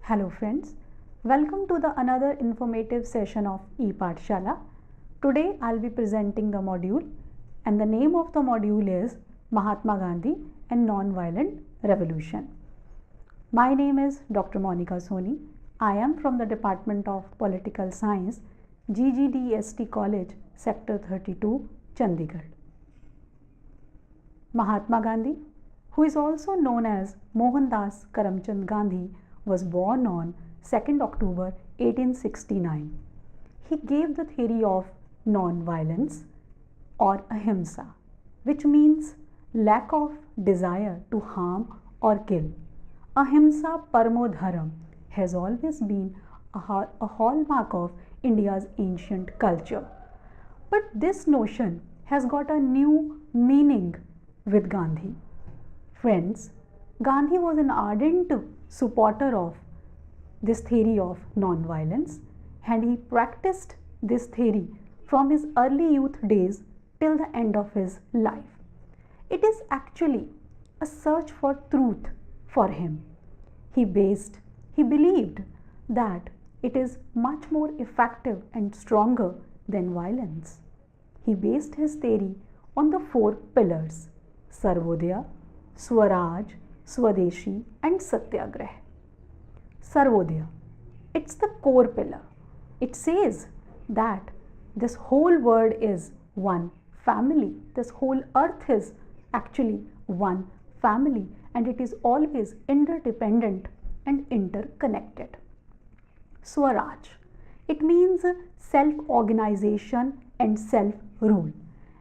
Hello friends, welcome to the another informative session of ePathshala. Today I'll be presenting the module and the name of the module is Mahatma Gandhi and Nonviolent Revolution. My name is Dr. Monica Soni. I am from the Department of Political Science, GGDST College, Sector 32, Chandigarh. Mahatma Gandhi, who is also known as Mohandas Karamchand Gandhi, was born on 2nd October 1869. He gave the theory of non-violence or Ahimsa, which means lack of desire to harm or kill. Ahimsa Parmo Dharam has always been a hallmark of India's ancient culture. But this notion has got a new meaning with Gandhi. Friends, Gandhi was an ardent supporter of this theory of non-violence, and he practiced this theory from his early youth days till the end of his life. It is actually a search for truth for him. He believed that it is much more effective and stronger than violence. He based his theory on the four pillars: Sarvodaya, Swaraj, Swadeshi and Satyagraha. Sarvodaya, it's the core pillar. It says that this whole world is one family. This whole earth is actually one family and it is always interdependent and interconnected. Swaraj, it means self-organization and self-rule,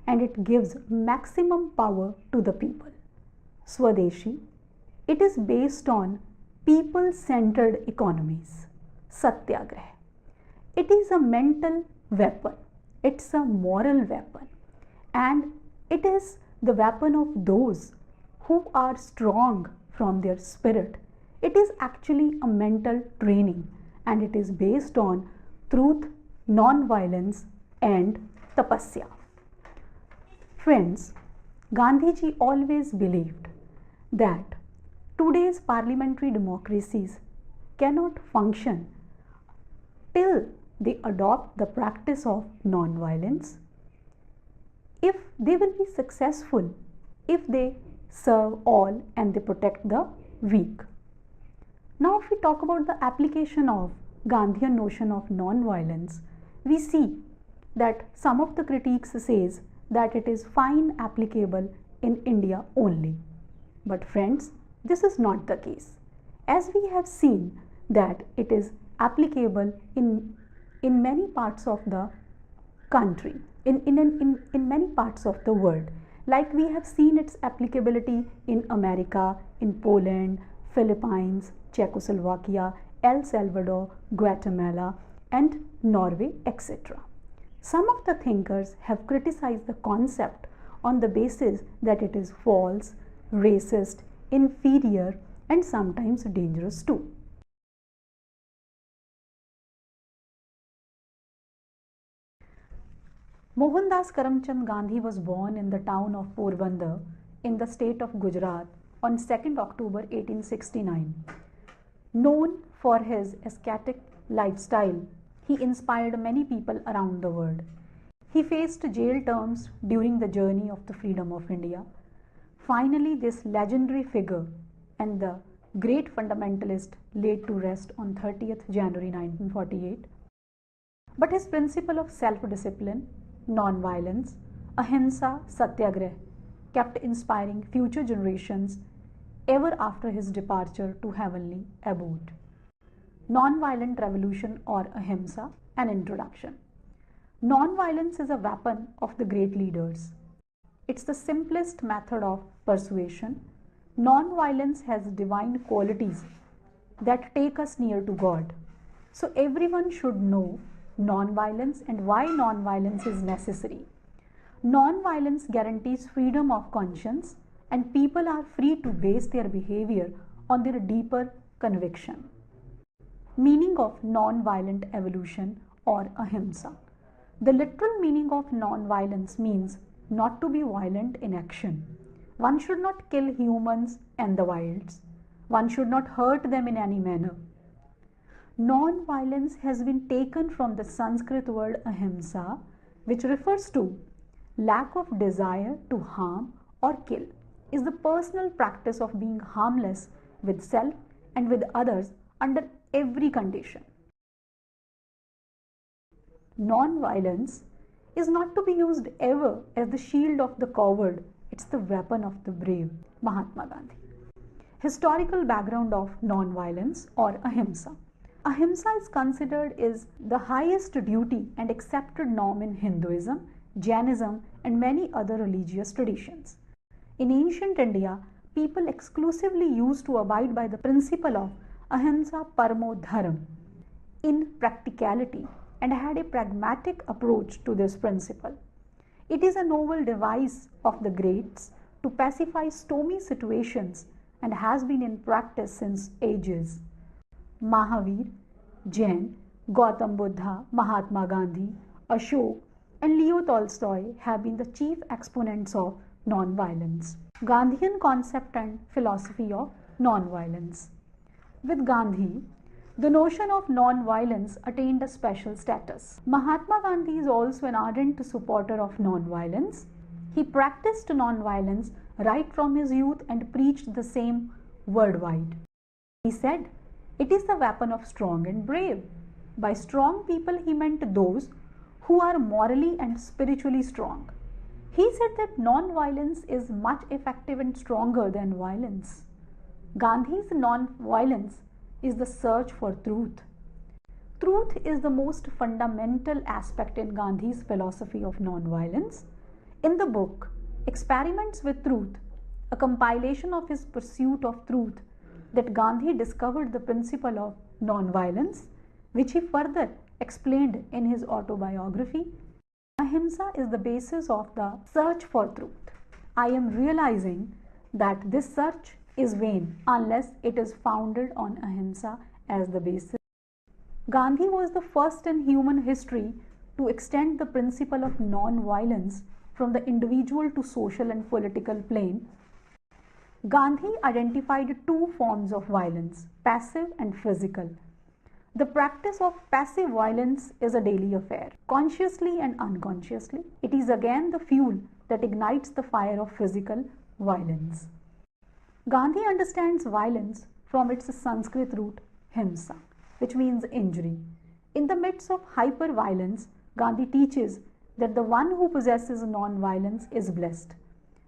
and it gives maximum power to the people. Swadeshi, it is based on people-centered economies. Satyagraha, it is a mental weapon, it's a moral weapon, and it is the weapon of those who are strong from their spirit. It is actually a mental training and it is based on truth, non-violence and tapasya. Friends, Gandhiji always believed that today's parliamentary democracies cannot function till they adopt the practice of non-violence. If they will be successful, if they serve all and they protect the weak. Now if we talk about the application of Gandhian notion of non-violence, we see that some of the critiques says that it is fine applicable in India only. But friends, this is not the case, as we have seen that it is applicable in many parts of the country, in many parts of the world. Like we have seen its applicability in America, in Poland, Philippines, Czechoslovakia, El Salvador, Guatemala and Norway, etc. Some of the thinkers have criticized the concept on the basis that it is false, racist, inferior and sometimes dangerous too. Mohandas Karamchand Gandhi was born in the town of Porbandar in the state of Gujarat on 2nd October 1869. Known for his ascetic lifestyle, he inspired many people around the world. He faced jail terms during the journey of the freedom of India. Finally, this legendary figure and the great fundamentalist laid to rest on 30th January 1948. But his principle of self-discipline, non-violence, Ahimsa, Satyagraha kept inspiring future generations ever after his departure to heavenly abode. Nonviolent revolution or Ahimsa, an introduction. Non-violence is a weapon of the great leaders. It's the simplest method of persuasion. Non-violence has divine qualities that take us near to God. So everyone should know non-violence and why non-violence is necessary. Non-violence guarantees freedom of conscience and people are free to base their behavior on their deeper conviction. Meaning of non-violent evolution or Ahimsa. The literal meaning of non-violence means not to be violent in action. One should not kill humans and the wilds. One should not hurt them in any manner. non-violence has been taken from the Sanskrit word ahimsa, which refers to lack of desire to harm or kill, is the personal practice of being harmless with self and with others under every condition. Non-violence is not to be used ever as the shield of the coward, it's the weapon of the brave. Mahatma Gandhi. Historical background of non-violence or ahimsa. Ahimsa is considered as the highest duty and accepted norm in Hinduism, Jainism, and many other religious traditions. In ancient India, people exclusively used to abide by the principle of ahimsa paramo dharma in practicality and had a pragmatic approach to this principle. It is a noble device of the greats to pacify stormy situations and has been in practice since ages. Mahavir, Jain, Gautam Buddha, Mahatma Gandhi, Ashok, and Leo Tolstoy have been the chief exponents of non-violence. Gandhian concept and philosophy of non-violence. With Gandhi, the notion of non-violence attained a special status. Mahatma Gandhi is also an ardent supporter of non-violence. He practiced non-violence right from his youth and preached the same worldwide. He said, "It is the weapon of strong and brave." By strong people, he meant those who are morally and spiritually strong. He said that non-violence is much effective and stronger than violence. Gandhi's non-violence is the search for truth. Truth is the most fundamental aspect in Gandhi's philosophy of non-violence. In the book Experiments with Truth, a compilation of his pursuit of truth, that Gandhi discovered the principle of non-violence, which he further explained in his autobiography. Ahimsa is the basis of the search for truth. I am realizing that this search is vain unless it is founded on ahimsa as the basis. Gandhi was the first in human history to extend the principle of non-violence from the individual to social and political plane. Gandhi identified two forms of violence, passive and physical. The practice of passive violence is a daily affair, consciously and unconsciously. It is again the fuel that ignites the fire of physical violence. Gandhi understands violence from its Sanskrit root himsa, which means injury. In the midst of hyper-violence, Gandhi teaches that the one who possesses non-violence is blessed.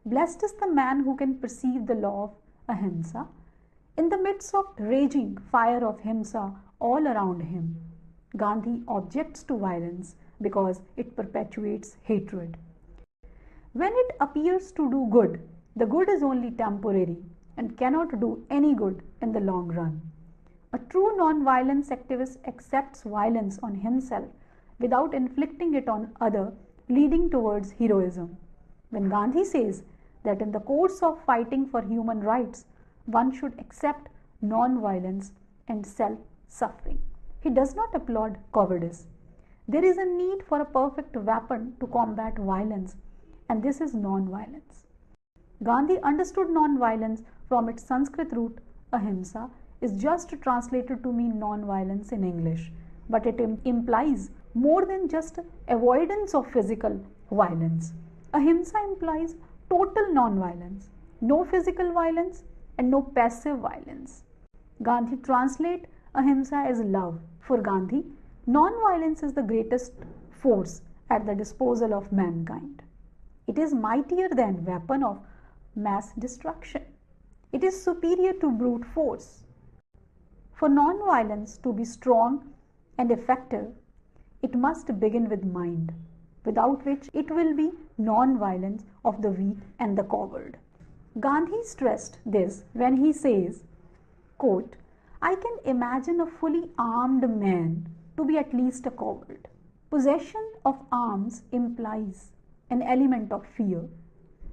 Blessed is the man who can perceive the law of ahimsa in the midst of raging fire of himsa all around him. Gandhi objects to violence because it perpetuates hatred. When it appears to do good, the good is only temporary and cannot do any good in the long run. A true non-violence activist accepts violence on himself without inflicting it on others, leading towards heroism. When Gandhi says that in the course of fighting for human rights, one should accept non-violence and self-suffering, he does not applaud cowardice. There is a need for a perfect weapon to combat violence, and this is non-violence. Gandhi understood non-violence from its Sanskrit root ahimsa is just translated to mean non-violence in English, but it implies more than just avoidance of physical violence. Ahimsa implies total non-violence, no physical violence and no passive violence. Gandhi translates ahimsa as love. For Gandhi, non-violence is the greatest force at the disposal of mankind. It is mightier than weapon of mass destruction. It is superior to brute force. For non-violence to be strong and effective, it must begin with mind, without which it will be non-violence of the weak and the coward. Gandhi stressed this when he says, quote, "I can imagine a fully armed man to be at least a coward." Possession of arms implies an element of fear,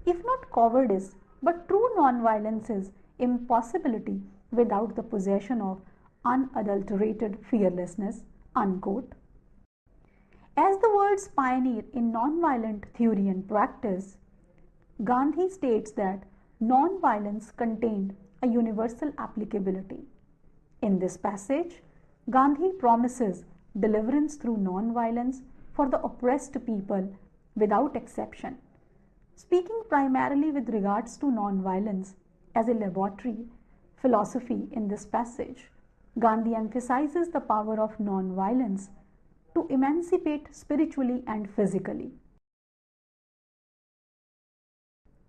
if not cowardice, but true non-violence is impossibility without the possession of unadulterated fearlessness, unquote. As the world's pioneer in non-violent theory and practice, Gandhi states that non-violence contained a universal applicability. In this passage, Gandhi promises deliverance through non-violence for the oppressed people without exception. Speaking primarily with regards to non-violence as a laboratory philosophy in this passage, Gandhi emphasizes the power of non-violence to emancipate spiritually and physically.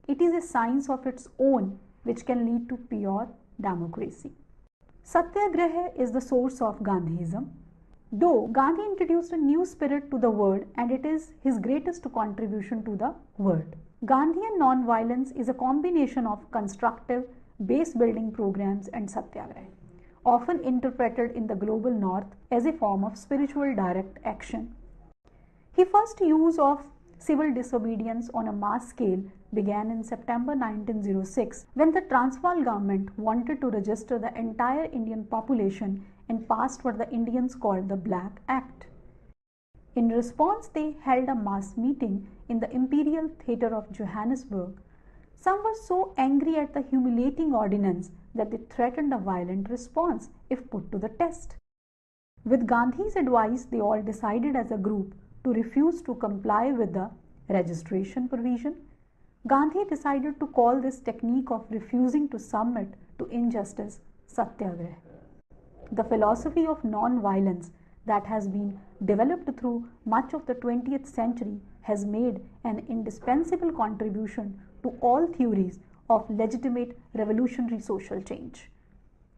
It is a science of its own which can lead to pure democracy. Satyagraha is the source of Gandhism. Though Gandhi introduced a new spirit to the word and it is his greatest contribution to the world. Gandhian non-violence is a combination of constructive base building programs and satyagraha, often interpreted in the global north as a form of spiritual direct action. His first use of civil disobedience on a mass scale began in September 1906 when the Transvaal government wanted to register the entire Indian population and passed what the Indians called the Black Act. In response, they held a mass meeting in the Imperial Theatre of Johannesburg. Some were so angry at the humiliating ordinance that they threatened a violent response if put to the test. With Gandhi's advice, they all decided as a group to refuse to comply with the registration provision. Gandhi decided to call this technique of refusing to submit to injustice Satyagraha. The philosophy of non-violence that has been developed through much of the 20th century has made an indispensable contribution to all theories of legitimate revolutionary social change.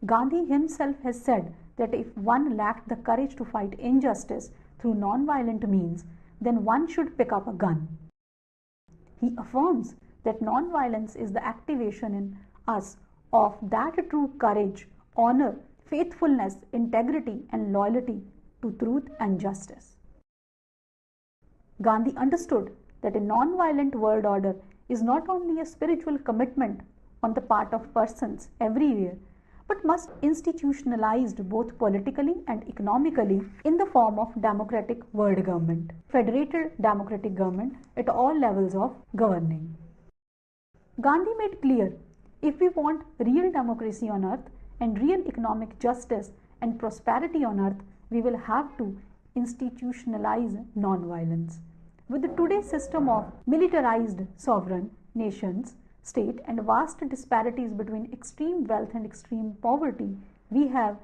Gandhi himself has said that if one lacked the courage to fight injustice through non-violent means, then one should pick up a gun. He affirms that non-violence is the activation in us of that true courage, honor, faithfulness, integrity, and loyalty to truth and justice. Gandhi understood that a non-violent world order is not only a spiritual commitment on the part of persons everywhere, but must institutionalized both politically and economically in the form of democratic world government, federated democratic government at all levels of governing. Gandhi made clear, if we want real democracy on earth and real economic justice and prosperity on earth, we will have to institutionalize non-violence. With the today's system of militarized sovereign nations, state and vast disparities between extreme wealth and extreme poverty, we have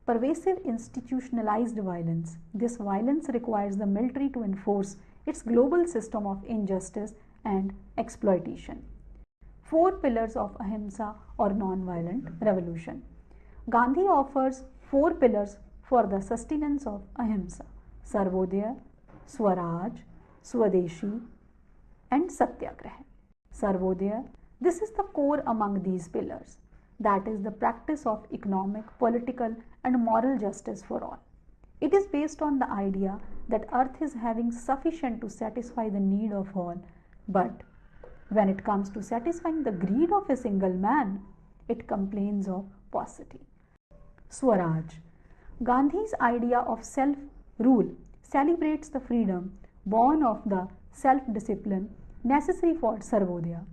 pervasive institutionalized violence. This violence requires the military to enforce its global system of injustice and exploitation. 4 pillars of Ahimsa or non-violent revolution. Gandhi offers 4 pillars for the sustenance of Ahimsa: Sarvodaya, Swaraj, Swadeshi and Satyagraha. Sarvodaya, this is the core among these pillars. That is the practice of economic, political and moral justice for all. It is based on the idea that earth is having sufficient to satisfy the need of all, but when it comes to satisfying the greed of a single man, it complains of paucity. Swaraj. Gandhi's idea of self-rule celebrates the freedom born of the self-discipline necessary for Sarvodaya.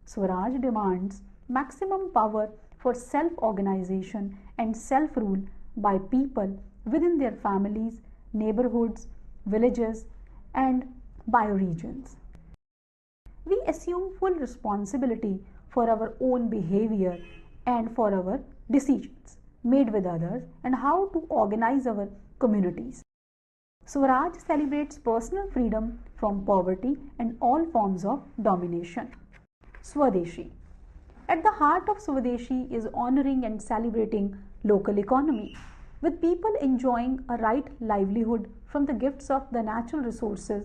Swaraj demands maximum power for self-organization and self-rule by people within their families, neighborhoods, villages and bioregions. We assume full responsibility for our own behavior and for our decisions made with others and how to organize our communities. Swaraj celebrates personal freedom from poverty and all forms of domination. Swadeshi. At the heart of Swadeshi is honoring and celebrating local economy. With people enjoying a right livelihood from the gifts of the natural resources,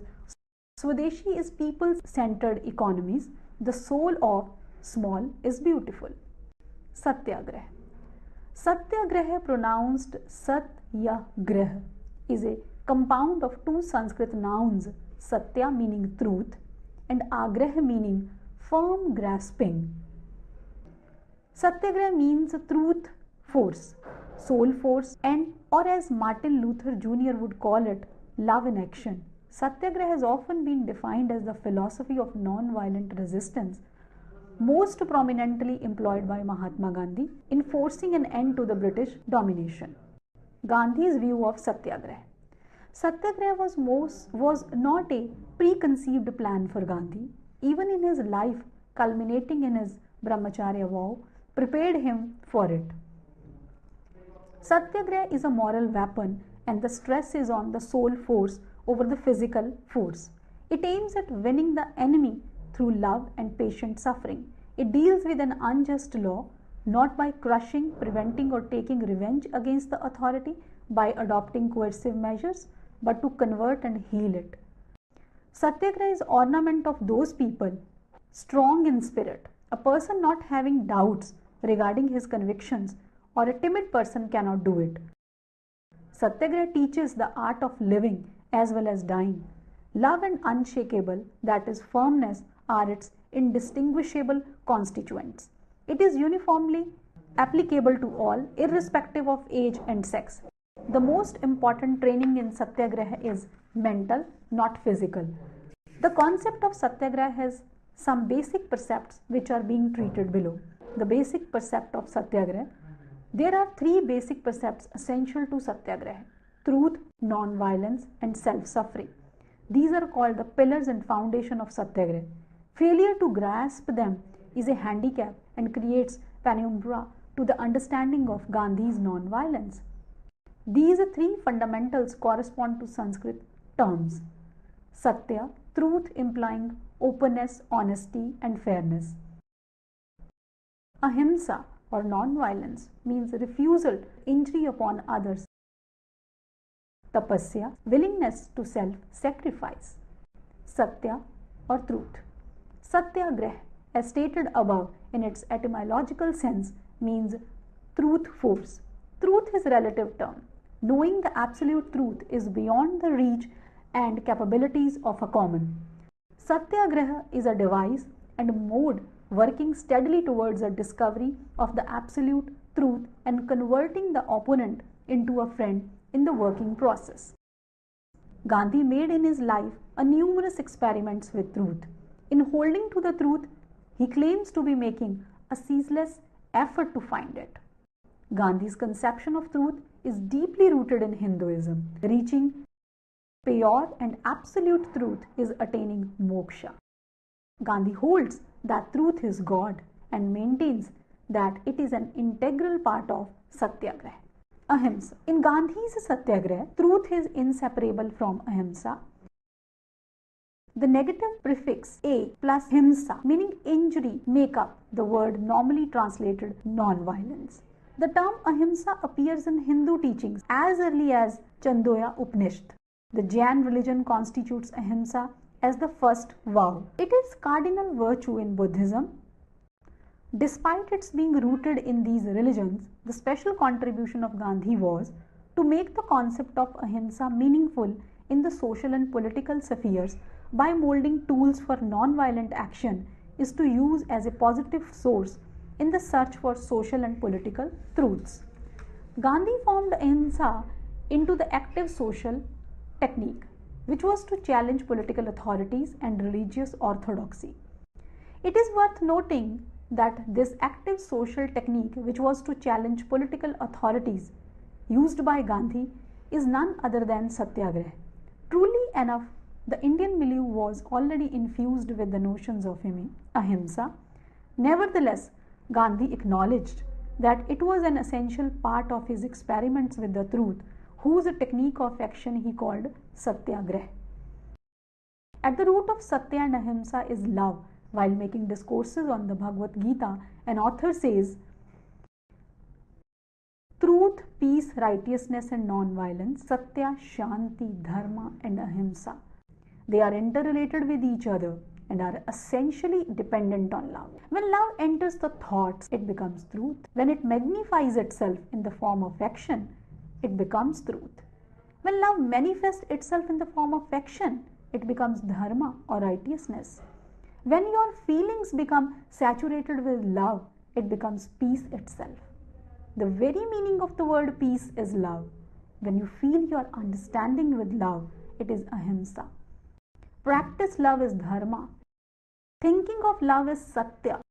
Swadeshi is people-centered economies. The soul of small is beautiful. Satyagraha. Satyagraha, pronounced Satyagraha, is a compound of 2 Sanskrit nouns, Satya meaning truth and Agraha meaning firm grasping. Satyagraha means truth force, soul force and, or as Martin Luther Jr. would call it, love in action. Satyagraha has often been defined as the philosophy of non-violent resistance, most prominently employed by Mahatma Gandhi in forcing an end to the British domination. Gandhi's view of Satyagraha. Satyagraha was not a preconceived plan for Gandhi. Even in his life, culminating in his Brahmacharya vow, prepared him for it. Satyagraha is a moral weapon, and the stress is on the soul force over the physical force. It aims at winning the enemy through love and patient suffering. It deals with an unjust law, not by crushing, preventing, or taking revenge against the authority by adopting coercive measures, but to convert and heal it. Satyagraha is ornament of those people strong in spirit. A person not having doubts regarding his convictions or a timid person cannot do it. Satyagraha teaches the art of living as well as dying. Love and unshakable, that is firmness, are its indistinguishable constituents. It is uniformly applicable to all, irrespective of age and sex. The most important training in Satyagraha is mental, not physical. The concept of Satyagraha has some basic precepts which are being treated below. The basic precept of Satyagraha. There are three basic precepts essential to Satyagraha: truth, non-violence, and self-suffering. These are called the pillars and foundation of Satyagraha. Failure to grasp them is a handicap and creates penumbra to the understanding of Gandhi's non-violence. These three fundamentals correspond to Sanskrit terms. Satya, truth implying openness, honesty, and fairness. Ahimsa or non-violence means refusal to injury upon others. Tapasya, willingness to self-sacrifice. Satya or truth. Satyagraha, as stated above in its etymological sense, means truth force. Truth is a relative term. Knowing the absolute truth is beyond the reach and capabilities of a common. Satyagraha is a device and mode working steadily towards a discovery of the absolute truth and converting the opponent into a friend in the working process. Gandhi made in his life numerous experiments with truth. In holding to the truth, he claims to be making a ceaseless effort to find it. Gandhi's conception of truth is deeply rooted in Hinduism. Reaching pure and absolute truth is attaining moksha. Gandhi holds that truth is God and maintains that it is an integral part of Satyagraha. Ahimsa. In Gandhi's Satyagraha, truth is inseparable from Ahimsa. The negative prefix a plus himsa, meaning injury, make up the word normally translated non-violence. The term Ahimsa appears in Hindu teachings as early as Chandoya Upanishad. The Jain religion constitutes Ahimsa as the first vow. It is cardinal virtue in Buddhism. Despite its being rooted in these religions, the special contribution of Gandhi was to make the concept of Ahimsa meaningful in the social and political spheres by molding tools for non-violent action is to use as a positive source in the search for social and political truths. Gandhi formed Ahimsa into the active social technique, which was to challenge political authorities and religious orthodoxy. It is worth noting that this active social technique, which was to challenge political authorities, used by Gandhi, is none other than Satyagraha. Truly enough, the Indian milieu was already infused with the notions of Ahimsa. Nevertheless, Gandhi acknowledged that it was an essential part of his experiments with the truth, whose technique of action he called Satyagraha. At the root of Satya and Ahimsa is love. While making discourses on the Bhagavad Gita, an author says, truth, peace, righteousness and non-violence, Satya, Shanti, Dharma and Ahimsa. They are interrelated with each other and are essentially dependent on love. When love enters the thoughts, it becomes truth. When it magnifies itself in the form of action, it becomes truth. When love manifests itself in the form of action, it becomes dharma or righteousness. When your feelings become saturated with love, it becomes peace itself. The very meaning of the word peace is love. When you feel your understanding with love, it is ahimsa. Practice love is dharma. Thinking of love is satya.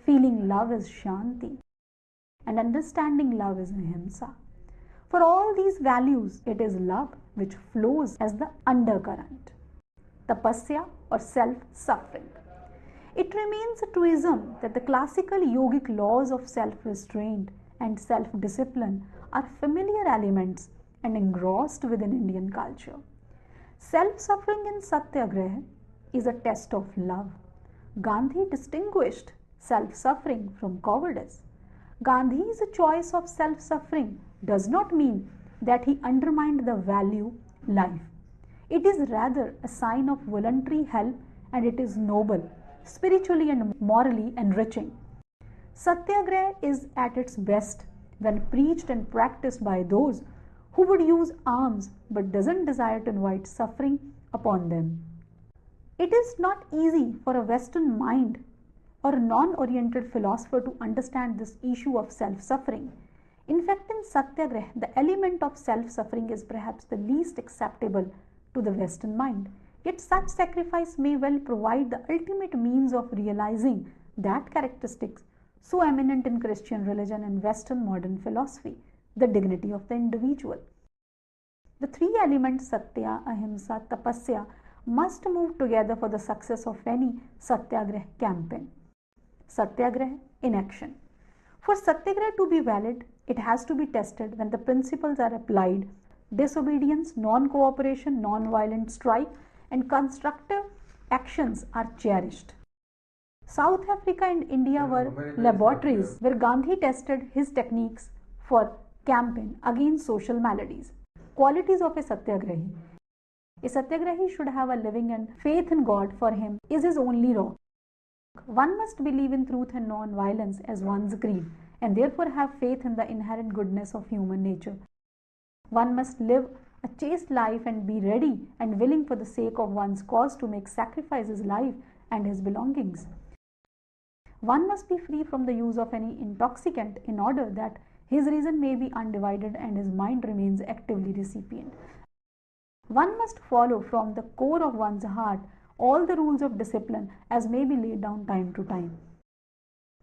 Feeling love is shanti. And understanding love is ahimsa. For all these values, it is love which flows as the undercurrent. Tapasya or self-suffering. It remains a truism that the classical yogic laws of self-restraint and self-discipline are familiar elements and engrossed within Indian culture. Self-suffering in Satyagraha is a test of love. Gandhi distinguished self-suffering from cowardice. Gandhi's choice of self-suffering does not mean that he undermined the value life. It is rather a sign of voluntary help, and it is noble, spiritually and morally enriching. Satyagraha is at its best when preached and practiced by those who would use arms but doesn't desire to invite suffering upon them. It is not easy for a Western mind or a non-oriented philosopher to understand this issue of self-suffering. In fact, in Satyagraha, the element of self-suffering is perhaps the least acceptable to the Western mind. Yet such sacrifice may well provide the ultimate means of realizing that characteristics so eminent in Christian religion and Western modern philosophy, the dignity of the individual. The three elements Satya, Ahimsa, Tapasya must move together for the success of any Satyagraha campaign. Satyagraha in action. For Satyagraha to be valid, it has to be tested when the principles are applied. Disobedience, non-cooperation, non-violent strike, and constructive actions are cherished. South Africa and India were laboratories where Gandhi tested his techniques for campaign against social maladies. Qualities of a Satyagrahi. A Satyagrahi should have a living and faith in God. For him is his only rock. One must believe in truth and non-violence as one's creed, and therefore have faith in the inherent goodness of human nature. One must live a chaste life and be ready and willing for the sake of one's cause to make sacrifice his life and his belongings. One must be free from the use of any intoxicant in order that his reason may be undivided and his mind remains actively recipient. One must follow from the core of one's heart all the rules of discipline as may be laid down time to time.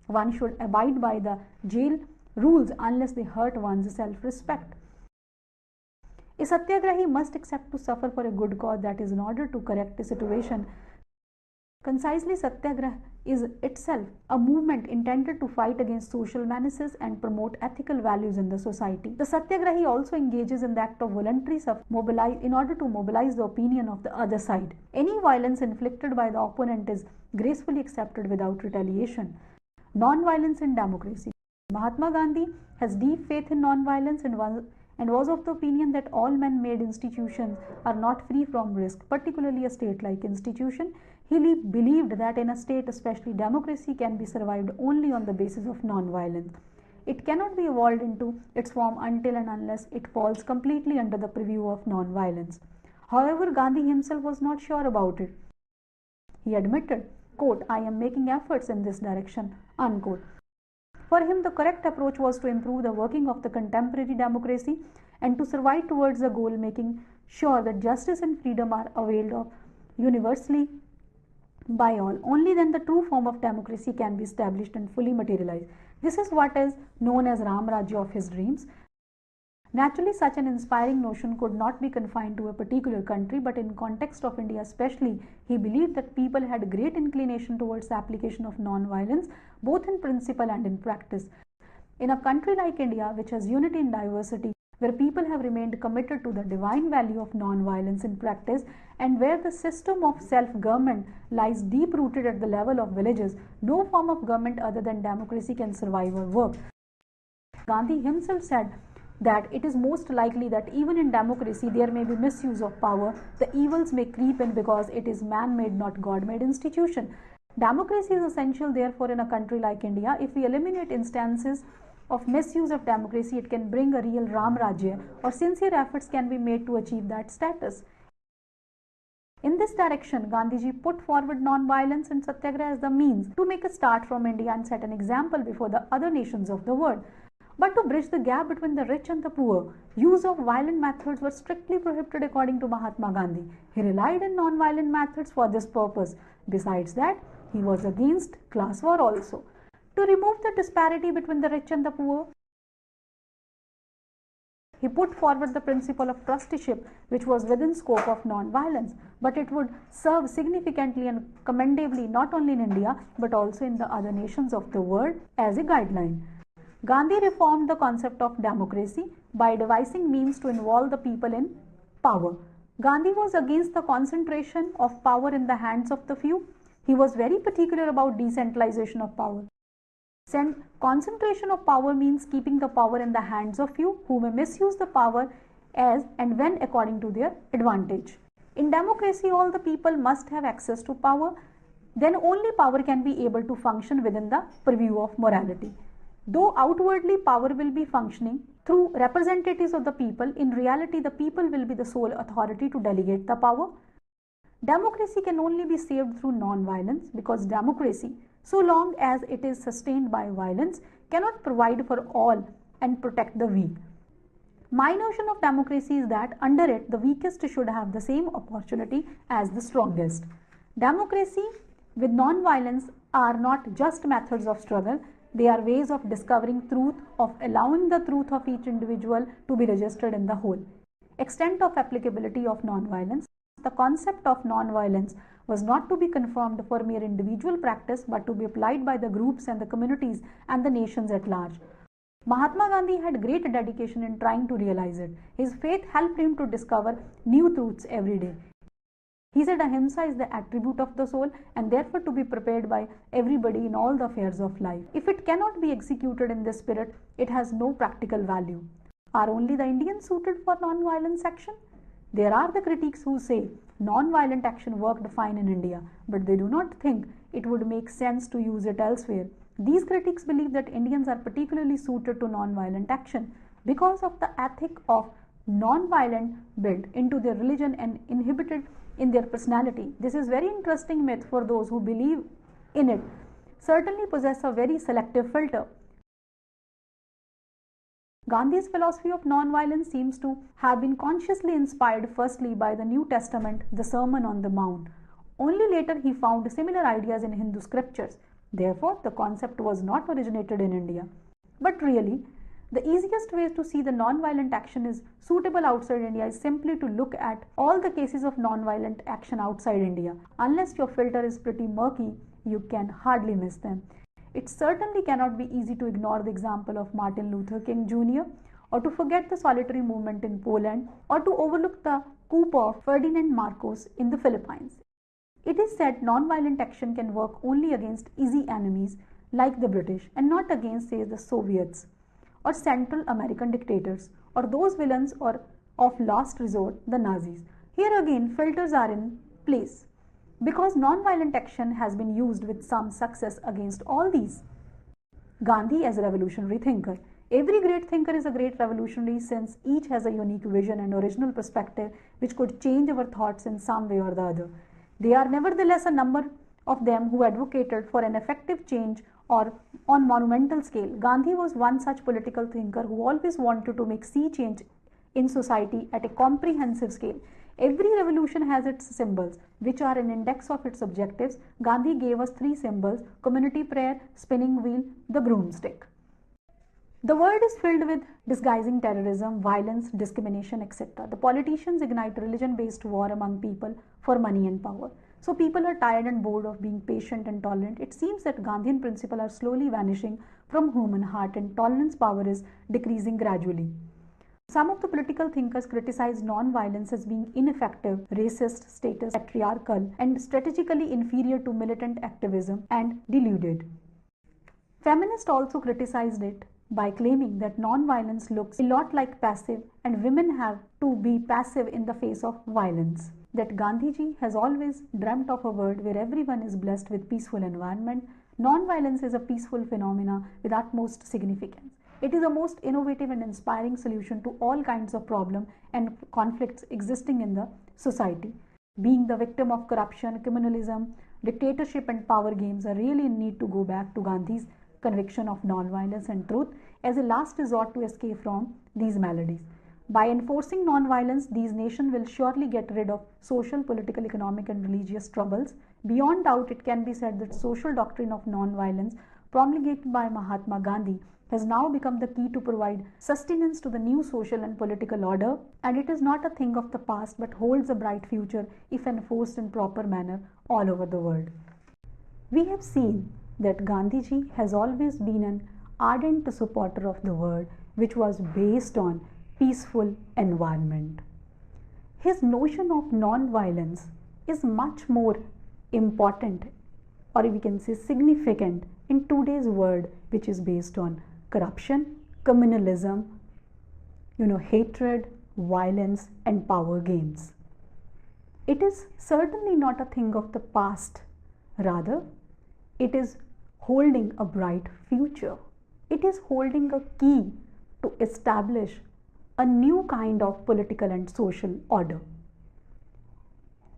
One should abide by the jail rules unless they hurt one's self-respect. A Satyagrahi must accept to suffer for a good cause, that is, in order to correct a situation. Concisely, Satyagraha is itself a movement intended to fight against social menaces and promote ethical values in the society. The Satyagrahi also engages in the act of voluntary mobilize in order to mobilize the opinion of the other side. Any violence inflicted by the opponent is gracefully accepted without retaliation. Non-violence in democracy. Mahatma Gandhi has deep faith in non-violence and was of the opinion that all man-made institutions are not free from risk, particularly a state-like institution. He believed that in a state, especially democracy, can be survived only on the basis of non-violence. It cannot be evolved into its form until and unless it falls completely under the purview of non-violence. However, Gandhi himself was not sure about it. He admitted, quote, "I am making efforts in this direction," unquote. For him, the correct approach was to improve the working of the contemporary democracy and to survive towards the goal, making sure that justice and freedom are availed of universally by all. Only then the true form of democracy can be established and fully materialized. This is what is known as Ram Rajya of his dreams. Naturally, such an inspiring notion could not be confined to a particular country, but in context of India especially, he believed that people had great inclination towards the application of non-violence, both in principle and in practice. In a country like India, which has unity in diversity, where people have remained committed to the divine value of non-violence in practice, and where the system of self-government lies deep-rooted at the level of villages, no form of government other than democracy can survive or work. Gandhi himself said that it is most likely that even in democracy there may be misuse of power. The evils may creep in because it is man-made, not God-made institution. Democracy is essential, therefore, in a country like India. If we eliminate instances of misuse of democracy, it can bring a real Ram Rajya, or sincere efforts can be made to achieve that status. In this direction, Gandhiji put forward non-violence and Satyagraha as the means to make a start from India and set an example before the other nations of the world. But to bridge the gap between the rich and the poor, use of violent methods was strictly prohibited according to Mahatma Gandhi. He relied on non-violent methods for this purpose. Besides that, he was against class war also. To remove the disparity between the rich and the poor, He put forward the principle of trusteeship, which was within scope of non-violence, but it would serve significantly and commendably not only in India but also in the other nations of the world as a guideline. Gandhi reformed the concept of democracy by devising means to involve the people in power. Gandhi was against the concentration of power in the hands of the few. He was very particular about decentralization of power. Concentration of power means keeping the power in the hands of few who may misuse the power as and when according to their advantage. In democracy, all the people must have access to power. Then only power can be able to function within the purview of morality. Though outwardly power will be functioning through representatives of the people, in reality the people will be the sole authority to delegate the power. Democracy can only be saved through non-violence because democracy, so long as it is sustained by violence, cannot provide for all and protect the weak. My notion of democracy is that under it, the weakest should have the same opportunity as the strongest. Democracy with non-violence are not just methods of struggle, they are ways of discovering truth, of allowing the truth of each individual to be registered in the whole. Extent of applicability of non-violence. The concept of non-violence was not to be confirmed for mere individual practice but to be applied by the groups and the communities and the nations at large. Mahatma Gandhi had great dedication in trying to realize it. His faith helped him to discover new truths every day. He said Ahimsa is the attribute of the soul and therefore to be prepared by everybody in all the affairs of life. If it cannot be executed in this spirit, it has no practical value. Are only the Indians suited for non-violence action? There are the critics who say non-violent action worked fine in India, but they do not think it would make sense to use it elsewhere. These critics believe that Indians are particularly suited to non-violent action because of the ethic of non-violent built into their religion and inhibited in their personality. This is very interesting myth for those who believe in it. Certainly possess a very selective filter. Gandhi's philosophy of non-violence seems to have been consciously inspired firstly by the New Testament, the Sermon on the Mount. Only later he found similar ideas in Hindu scriptures. Therefore, the concept was not originated in India. But really, the easiest way to see the non-violent action is suitable outside India is simply to look at all the cases of non-violent action outside India. Unless your filter is pretty murky, you can hardly miss them. It certainly cannot be easy to ignore the example of Martin Luther King Jr. or to forget the solitary movement in Poland or to overlook the coup of Ferdinand Marcos in the Philippines. It is said non-violent action can work only against easy enemies like the British and not against, say, the Soviets or Central American dictators or those villains or of last resort, the Nazis. Here again, filters are in place, because non-violent action has been used with some success against all these. Gandhi as a revolutionary thinker. Every great thinker is a great revolutionary since each has a unique vision and original perspective which could change our thoughts in some way or the other. There are nevertheless a number of them who advocated for an effective change or on monumental scale. Gandhi was one such political thinker who always wanted to make sea change in society at a comprehensive scale. Every revolution has its symbols, which are an index of its objectives. Gandhi gave us three symbols: community prayer, spinning wheel, the broomstick. The world is filled with disguising terrorism, violence, discrimination, etc. The politicians ignite religion-based war among people for money and power. So people are tired and bored of being patient and tolerant. It seems that Gandhian principles are slowly vanishing from human heart and tolerance power is decreasing gradually. Some of the political thinkers criticize non-violence as being ineffective, racist, status, patriarchal, and strategically inferior to militant activism and deluded. Feminists also criticized it by claiming that non-violence looks a lot like passive and women have to be passive in the face of violence. That Gandhiji has always dreamt of a world where everyone is blessed with peaceful environment. Non-violence is a peaceful phenomena with utmost significance. It is a most innovative and inspiring solution to all kinds of problems and conflicts existing in the society. Being the victim of corruption, criminalism, dictatorship and power games are really in need to go back to Gandhi's conviction of non-violence and truth as a last resort to escape from these maladies. By enforcing non-violence, these nations will surely get rid of social, political, economic and religious troubles. Beyond doubt, it can be said that social doctrine of non-violence promulgated by Mahatma Gandhi, has now become the key to provide sustenance to the new social and political order, and it is not a thing of the past but holds a bright future if enforced in proper manner all over the world. We have seen that Gandhiji has always been an ardent supporter of the world which was based on peaceful environment. His notion of non-violence is much more important, or we can say significant, in today's world which is based on corruption, communalism, hatred, violence and power games. It is certainly not a thing of the past, rather it is holding a bright future. It is holding a key to establish a new kind of political and social order.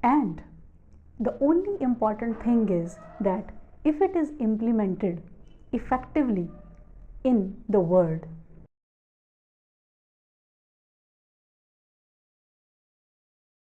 And the only important thing is that if it is implemented effectively in the world,